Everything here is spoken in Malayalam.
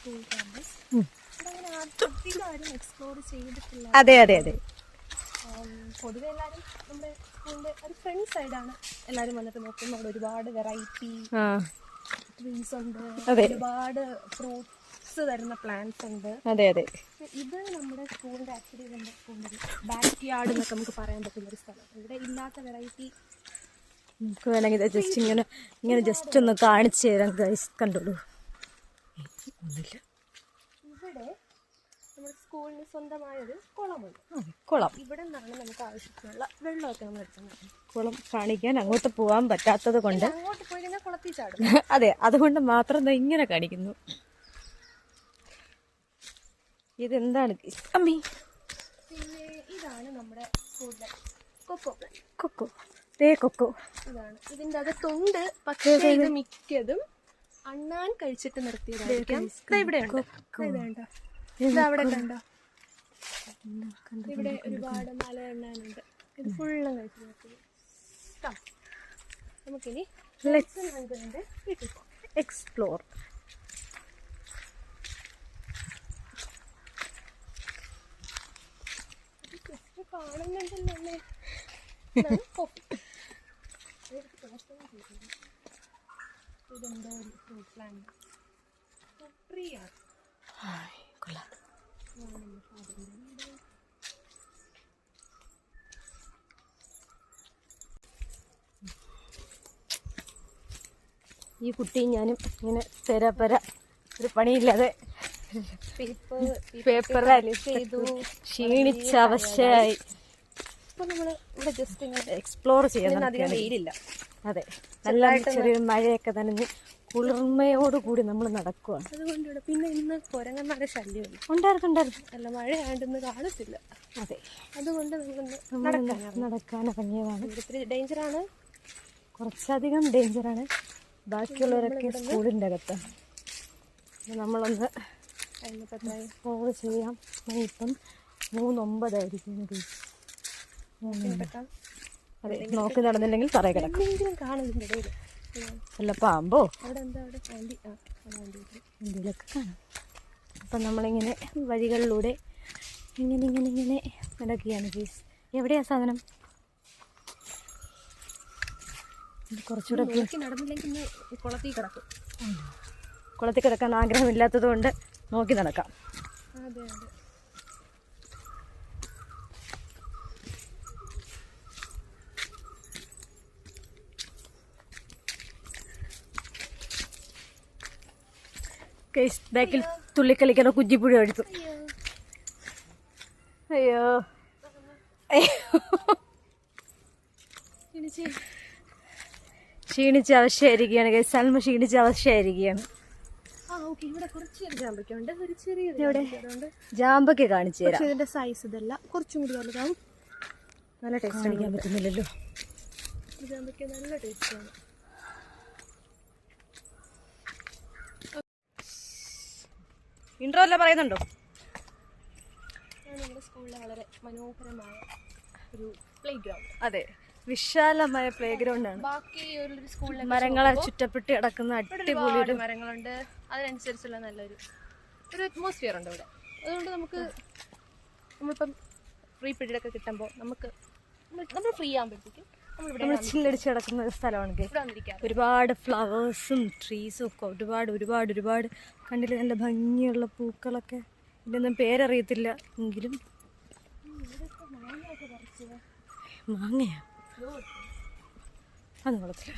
School campus. അങ്ങനെ അധികം എക്സ്പ്ലോർ ചെയ്തിട്ടില്ല. അതെ അതെ അതെ. പൊതുവെ എല്ലാവരും നമ്മുടെ സ്കൂളിന്റെ ഒരു ഫ്രണ്ട് സൈഡാണ് എല്ലാവരും വന്നിട്ട് നോക്കുന്നത്. അവിടെ ഒരുപാട് വെറൈറ്റി ട്രീസ് ഉണ്ട്, ഒരുപാട് ഫ്രൂട്ട്സ് തരുന്ന പ്ലാന്റ്സ് ഉണ്ട്. അതെ അതെ. ഇത് നമ്മുടെ സ്കൂളിന്റെ ആക്ച്വലി നമ്മുടെ സ്കൂളിന്റെ ബാക്ക് യാർഡ് എന്നൊക്കെ നമുക്ക് പറയാൻ പറ്റുന്ന ഒരു സ്ഥലം. ഇവിടെ ഇല്ലാത്ത വെറൈറ്റി നമുക്ക് വേണമെങ്കിൽ ജസ്റ്റ് ഇങ്ങനെ ജസ്റ്റ് ഒന്ന് കാണിച്ചു തരാം ഗൈസ്. കണ്ടോളൂ. ഇവിടെ നമ്മുടെ സ്കൂളിന് സ്വന്തമായൊരു കുളമുണ്ട്. കുളം. ഇവിടെ നിന്നാണ് നമുക്ക് ആവശ്യത്തിനുള്ള വെള്ളമൊക്കെ നമ്മൾ എടുക്കുന്നത്. കുളം കാണിക്കാൻ അങ്ങോട്ട് പോകാൻ പറ്റാത്തത് കൊണ്ട് അങ്ങോട്ട് പോയി കഴിഞ്ഞാൽ കുളത്തിൽ ചാടും. അതെ, അതുകൊണ്ട് മാത്രം ഇങ്ങനെ കാണിക്കുന്നു. ഇതെന്താണ് അമ്മി? പിന്നെ ഇതാണ് നമ്മുടെ സ്കൂളിലെ കൊക്കോ പ്ലാന്റ്. കൊക്കോ. കൊക്കോ ഇതാണ്. ഇതിന്റെ അകത്തുണ്ട്, പക്ഷേ ഇത് മിക്കതും അണ്ണാൻ കഴിച്ചിട്ട് നിർത്തിയതായിരിക്കാം. ഇവിടെ ഉണ്ട്, അവിടെ കണ്ടോ? ഇവിടെ ഒരുപാട് മല എണ്ണാനുണ്ട്. ഇത് ഫുള്ളും കഴിച്ചു നിർത്തിയത്. നമുക്കിനി വീട്ടിൽ പോകാം, എക്സ്പ്ലോർ. കാണുന്നുണ്ടല്ലേ? ഇതെന്തോ ഒരു ഫ്രൂട്ട് പ്ലാന്റ് ട്രീയാണ്. ഈ കുട്ടിയും ഞാനും ഇങ്ങനെ തെരപ്പര ഒരു പണിയില്ലാതെ പേപ്പർ ചെയ്തു ക്ഷീണിച്ച അവശയായി. ഇപ്പൊ നമ്മള് ഇവിടെ ജസ്റ്റ് ഇങ്ങനെ എക്സ്പ്ലോർ ചെയ്യാൻ അധികം വെയിലില്ല. അതെ, നല്ല ചെറിയൊരു മഴയൊക്കെ നനഞ്ഞ് കുളിർമയോടുകൂടി നമ്മൾ നടക്കുവാണ്. അതുകൊണ്ട് പിന്നെ ഇന്ന് കുരങ്ങന്മാരെ ശല്യമില്ല. ഉണ്ടായിരുന്നു. അല്ല, മഴയായിട്ടൊന്ന് കാണത്തില്ല. അതെ, അതുകൊണ്ട് നമ്മളൊന്ന് നടക്കാൻ ഇറങ്ങിയതാണ്. ഒത്തിരി ഡേഞ്ചറാണ്, കുറച്ചധികം ഡേഞ്ചറാണ്. ബാക്കിയുള്ളവരൊക്കെ സ്കൂളിൻ്റെ അകത്താണ്. നമ്മളൊന്ന് എക്സ്പ്ലോർ ചെയ്യാം. ഇപ്പം 3:09 അതെ, നോക്കി നടന്നില്ലെങ്കിൽ തറ കിടക്കും. അല്ല പാമ്പോ എന്തെങ്കിലുമൊക്കെ കാണും. അപ്പം നമ്മളിങ്ങനെ വഴികളിലൂടെ ഇങ്ങനെ നടക്കുകയാണ് ഗീസ്. എവിടെയാ സാധനം? കുറച്ചുകൂടെ കുളത്തിൽ കിടക്കാൻ ആഗ്രഹമില്ലാത്തത് കൊണ്ട് നോക്കി നടക്കാം. അതെ. ബാക്കിൽ തുള്ളിക്കളിക്കുന്ന കുജിപ്പുഴ എടുത്തു. അയ്യോ ക്ഷീണിച്ച അവശയായിരിക്കുകയാണ്. സൽമ ക്ഷീണിച്ച അവശയായിരിക്കുകയാണ്. ജാമ്പൊക്കെ കാണിച്ചു തരാം. ഇതിന്റെ സൈസ് ഇതല്ല, കുറച്ചും കൂടി വലുതാവും. നല്ല ടേസ്റ്റ് കാണിക്കാൻ പറ്റുന്നില്ലല്ലോ. ജാമ്പയ്ക്ക് നല്ല ടേസ്റ്റാണ്. ഇൻട്രോ അല്ല പറയുന്നുണ്ടോ? നമ്മുടെ സ്കൂളിലെ വളരെ മനോഹരമായ ഒരു പ്ലേ ഗ്രൗണ്ട്. അതെ, വിശാലമായ പ്ലേ ഗ്രൗണ്ട് ആണ്. ബാക്കി ഒരു സ്കൂളിലെ മരങ്ങളെ ചുറ്റപ്പെട്ട് കിടക്കുന്ന അടിപൊളി ഒരു മരങ്ങളുണ്ട്. അതിനനുസരിച്ചുള്ള നല്ലൊരു അറ്റ്മോസ്ഫിയർ ഉണ്ട് ഇവിടെ. അതുകൊണ്ട് നമ്മളിപ്പം ഫ്രീ പീരീഡ് ഒക്കെ കിട്ടുമ്പോൾ നമ്മൾ ഫ്രീ ആകുമ്പോഴത്തേക്കും നമ്മൾ ചില്ലടിച്ച് കിടക്കുന്ന ഒരു സ്ഥലമാണ്. ഒരുപാട് ഫ്ലവേഴ്സും ട്രീസും ഒക്കെ ഒരുപാട് കണ്ടില്ല. നല്ല ഭംഗിയുള്ള പൂക്കളൊക്കെ. ഇതിനൊന്നും പേരറിയത്തില്ല എങ്കിലും മാങ്ങയാ അത് കുളത്തില്ല.